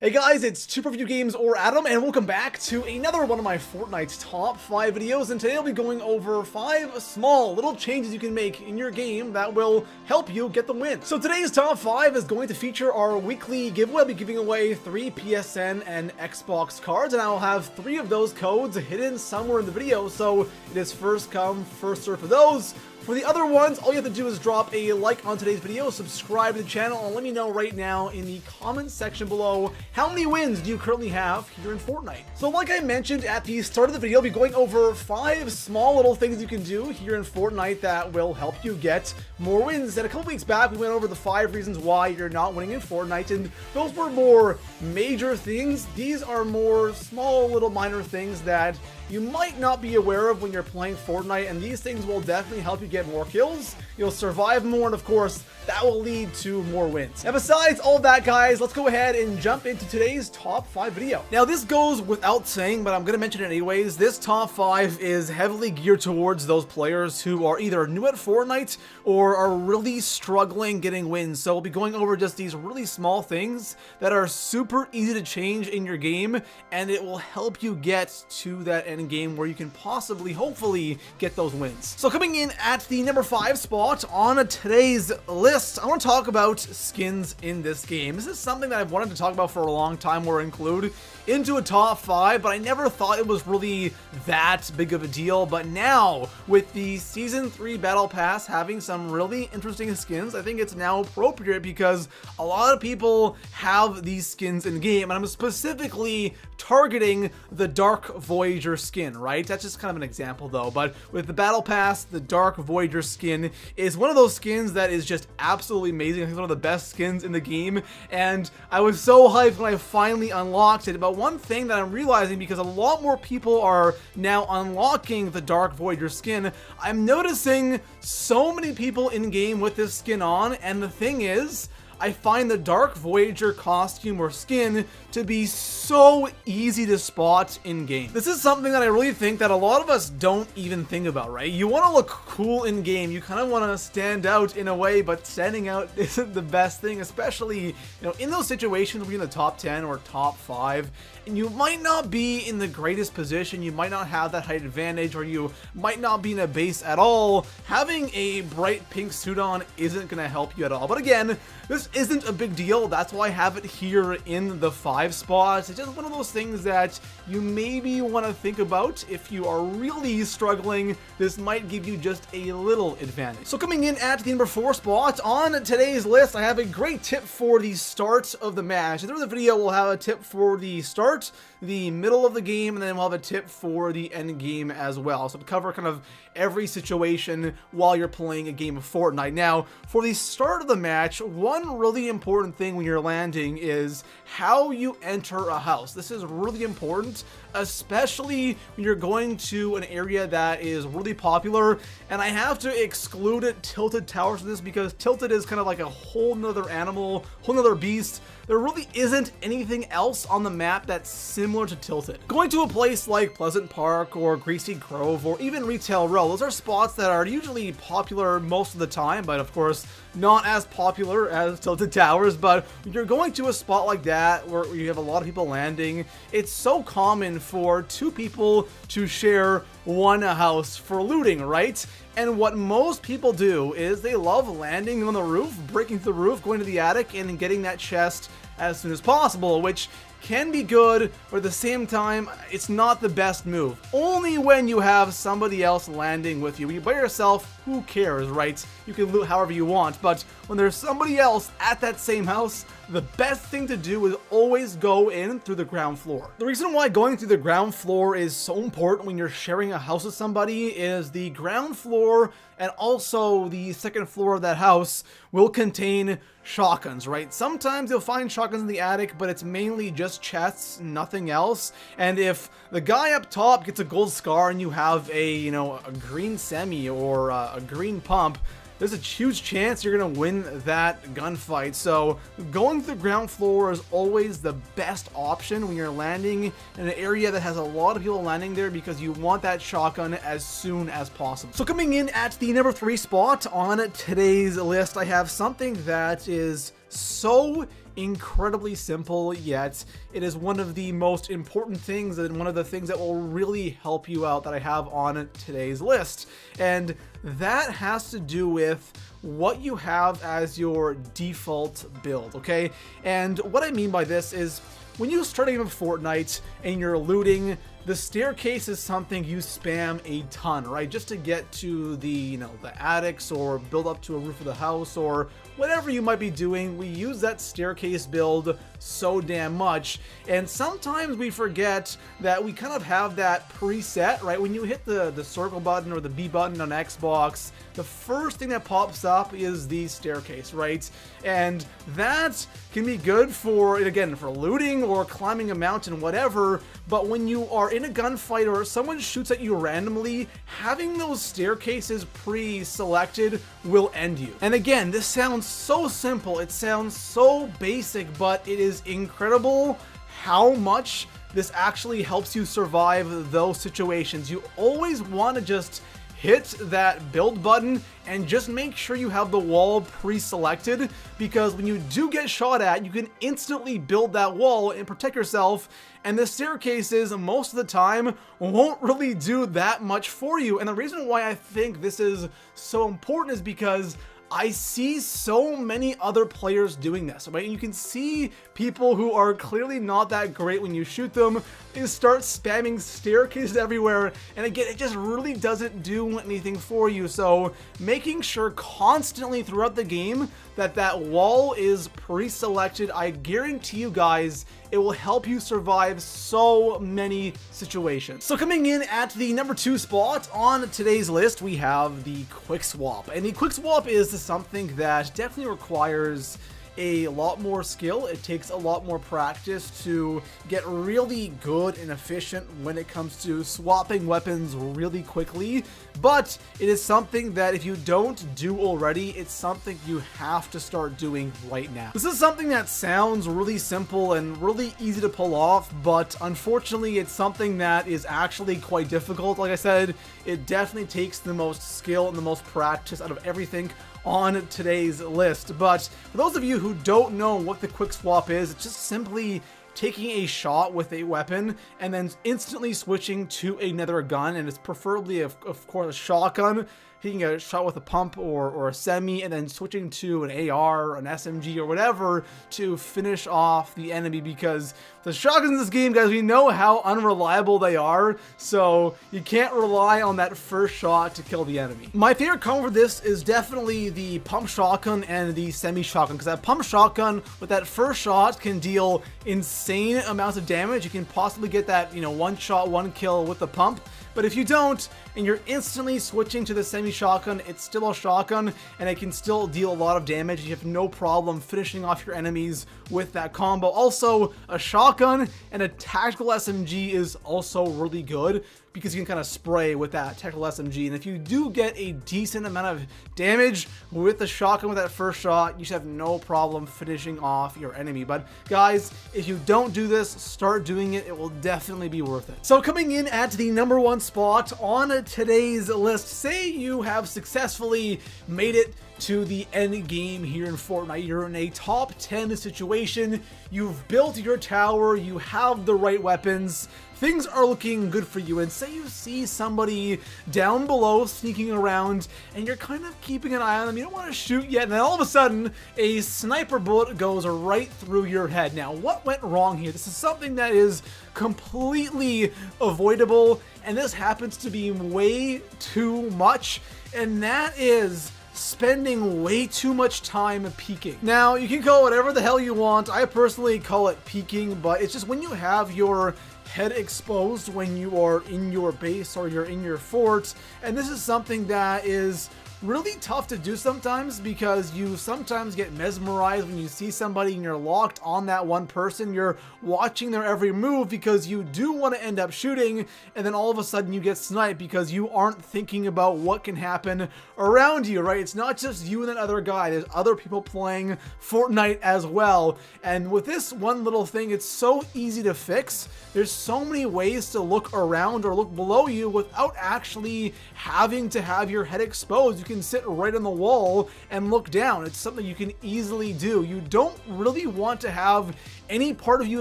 Hey guys, it's Two Games or Adam, and welcome back to another one of my Fortnite top 5 videos, and today I'll be going over 5 small little changes you can make in your game that will help you get the win. So today's top 5 is going to feature our weekly giveaway. I'll be giving away 3 PSN and Xbox cards, and I'll have 3 of those codes hidden somewhere in the video, so it is first come, first serve for those. For the other ones, all you have to do is drop a like on today's video, subscribe to the channel, and let me know right now in the comments section below how many wins do you currently have here in Fortnite. So like I mentioned at the start of the video, I'll be going over 5 small little things you can do here in Fortnite that will help you get more wins. And a couple weeks back, we went over the 5 reasons why you're not winning in Fortnite, and those were more major things. These are more small little minor things that you might not be aware of when you're playing Fortnite, and these things will definitely help you get more kills, you'll survive more, and of course, that will lead to more wins. And besides all that, guys, let's go ahead and jump into today's top 5 video. Now, this goes without saying, but I'm going to mention it anyways. This top 5 is heavily geared towards those players who are either new at Fortnite or are really struggling getting wins. So we'll be going over just these really small things that are super easy to change in your game, and it will help you get to that end game where you can possibly, hopefully, get those wins. So coming in at the number 5 spot on today's list, I want to talk about skins in this game. This is something that I've wanted to talk about for a long time or include into a top 5, but I never thought it was really that big of a deal. But now, with the Season 3 Battle Pass having some really interesting skins, I think it's now appropriate because a lot of people have these skins in the game, and I'm specifically targeting the Dark Voyager skin, right? That's just kind of an example though, but with the Battle Pass, the Dark Voyager skin is one of those skins that is just absolutely amazing. I think it's one of the best skins in the game, and I was so hyped when I finally unlocked it. But one thing that I'm realizing, because a lot more people are now unlocking the Dark Voyager skin, I'm noticing so many people in game with this skin on, and the thing is, I find the Dark Voyager costume or skin to be so easy to spot in game. This is something that I really think that a lot of us don't even think about, right? You want to look cool in game, you kind of want to stand out in a way, but standing out isn't the best thing, especially, in those situations where you're in the top 10 or top 5, and you might not be in the greatest position, you might not have that height advantage, or you might not be in a base at all. Having a bright pink suit on isn't going to help you at all. But again, this isn't a big deal. That's why I have it here in the 5 spots. It's just one of those things that you maybe want to think about. If you are really struggling, this might give you just a little advantage. So coming in at the number 4 spot on today's list, I have a great tip for the start of the match. Through the video, we'll have a tip for the start, the middle of the game, and then we'll have a tip for the end game as well. So to cover kind of every situation while you're playing a game of Fortnite. Now, for the start of the match, one really important thing when you're landing is how you enter a house. This is really important, especially when you're going to an area that is really popular, and I have to exclude Tilted Towers from this because Tilted is kind of like a whole nother animal, whole nother beast. There really isn't anything else on the map that's similar to Tilted. Going to a place like Pleasant Park or Greasy Grove or even Retail Row, those are spots that are usually popular most of the time, but of course not as popular as Tilted Towers. But when you're going to a spot like that where you have a lot of people landing, it's so common for 2 people to share one house for looting, right? And what most people do is they love landing on the roof, breaking through the roof, going to the attic, and getting that chest as soon as possible, which can be good, but at the same time, it's not the best move. Only when you have somebody else landing with you. When you're by yourself, who cares, right? You can loot however you want, but when there's somebody else at that same house, the best thing to do is always go in through the ground floor. The reason why going through the ground floor is so important when you're sharing a house with somebody is the ground floor and also the second floor of that house will contain shotguns, right? Sometimes you'll find shotguns in the attic, but it's mainly just chests, nothing else. And if the guy up top gets a gold scar and you have a, a green semi or a green pump, there's a huge chance you're going to win that gunfight. So going through ground floor is always the best option when you're landing in an area that has a lot of people landing there, because you want that shotgun as soon as possible. So coming in at the number 3 spot on today's list, I have something that is so incredibly simple, yet it is one of the most important things and one of the things that will really help you out that I have on today's list. And that has to do with what you have as your default build, okay? And what I mean by this is when you start a game of Fortnite and you're looting, the staircase is something you spam a ton, right? Just to get to the, the attics or build up to a roof of the house or whatever you might be doing. We use that staircase build so damn much. And sometimes we forget that we kind of have that preset, right? When you hit the circle button or the B button on Xbox, the first thing that pops up is the staircase, right? And that can be good for, again, for looting or climbing a mountain, whatever. But when you are in a gunfight or someone shoots at you randomly, having those staircases pre-selected will end you. And again, this sounds so simple, it sounds so basic, but it is incredible how much this actually helps you survive those situations. You always want to just hit that build button and just make sure you have the wall pre-selected, because when you do get shot at, you can instantly build that wall and protect yourself, and the staircases most of the time won't really do that much for you. And the reason why I think this is so important is because I see so many other players doing this, right? And you can see people who are clearly not that great when you shoot them, they start spamming staircases everywhere, and again, it just really doesn't do anything for you. So making sure constantly throughout the game that that wall is pre-selected, I guarantee you guys, it will help you survive so many situations. So coming in at the number 2 spot on today's list, we have the quick swap. And the quick swap is something that definitely requires a lot more skill. It takes a lot more practice to get really good and efficient when it comes to swapping weapons really quickly, but it is something that if you don't do already, it's something you have to start doing right now. This is something that sounds really simple and really easy to pull off, but unfortunately it's something that is actually quite difficult. Like I said, it definitely takes the most skill and the most practice out of everything on today's list. But for those of you who don't know what the quick swap is, it's just simply taking a shot with a weapon and then instantly switching to another gun, and it's preferably of course a shotgun, taking a shot with a pump or a semi, and then switching to an AR, an SMG, or whatever to finish off the enemy, because the shotguns in this game, guys, we know how unreliable they are, so you can't rely on that first shot to kill the enemy. My favorite combo for this is definitely the pump shotgun and the semi shotgun, because that pump shotgun with that first shot can deal insane amounts of damage. You can possibly get that, one shot, one kill with the pump. But if you don't, and you're instantly switching to the semi-shotgun, it's still a shotgun, and it can still deal a lot of damage. You have no problem finishing off your enemies with that combo. Also, a shotgun and a tactical SMG is also really good, because you can kind of spray with that tactical SMG. And if you do get a decent amount of damage with the shotgun with that first shot, you should have no problem finishing off your enemy. But guys, if you don't do this, start doing it. It will definitely be worth it. So coming in at the number 1 spot on today's list, say you have successfully made it to the end game here in Fortnite. You're in a top 10 situation. You've built your tower. You have the right weapons. Things are looking good for you, and say you see somebody down below sneaking around and you're kind of keeping an eye on them. You don't want to shoot yet, and then all of a sudden a sniper bullet goes right through your head. Now, what went wrong here? This is something that is completely avoidable, and this happens to be way too much, and that is spending way too much time peeking. Now, you can call it whatever the hell you want. I personally call it peeking, but it's just when you have your head exposed when you are in your base or you're in your fort, and this is something that is really tough to do sometimes, because you sometimes get mesmerized when you see somebody and you're locked on that one person. You're watching their every move because you do want to end up shooting, and then all of a sudden you get sniped because you aren't thinking about what can happen around you, right? It's not just you and that other guy. There's other people playing Fortnite as well, and with this one little thing, it's so easy to fix. There's so many ways to look around or look below you without actually having to have your head exposed. You can sit right on the wall and look down. It's something you can easily do. You don't really want to have any part of you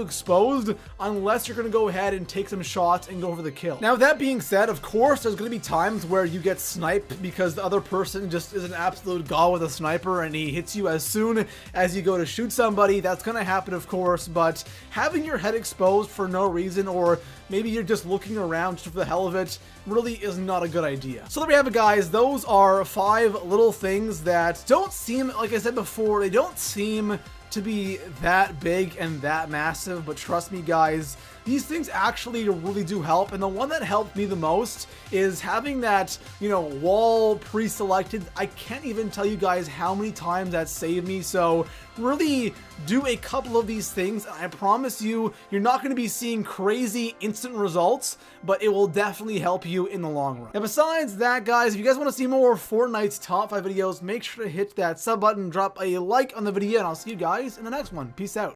exposed unless you're going to go ahead and take some shots and go for the kill. Now, that being said, of course, there's going to be times where you get sniped because the other person just is an absolute god with a sniper and he hits you as soon as you go to shoot somebody. That's going to happen, of course, but having your head exposed for no reason, or maybe you're just looking around just for the hell of it, really is not a good idea. So there we have it, guys. Those are 5 little things that don't seem, like I said before, they don't seem to be that big and that massive, but trust me, guys, these things actually really do help. And the one that helped me the most is having that, wall pre-selected. I can't even tell you guys how many times that saved me. So really do a couple of these things, and I promise you, you're not going to be seeing crazy instant results, but it will definitely help you in the long run. And besides that, guys, if you guys want to see more Fortnite's top 5 videos, make sure to hit that sub button, drop a like on the video, and I'll see you guys in the next one. Peace out.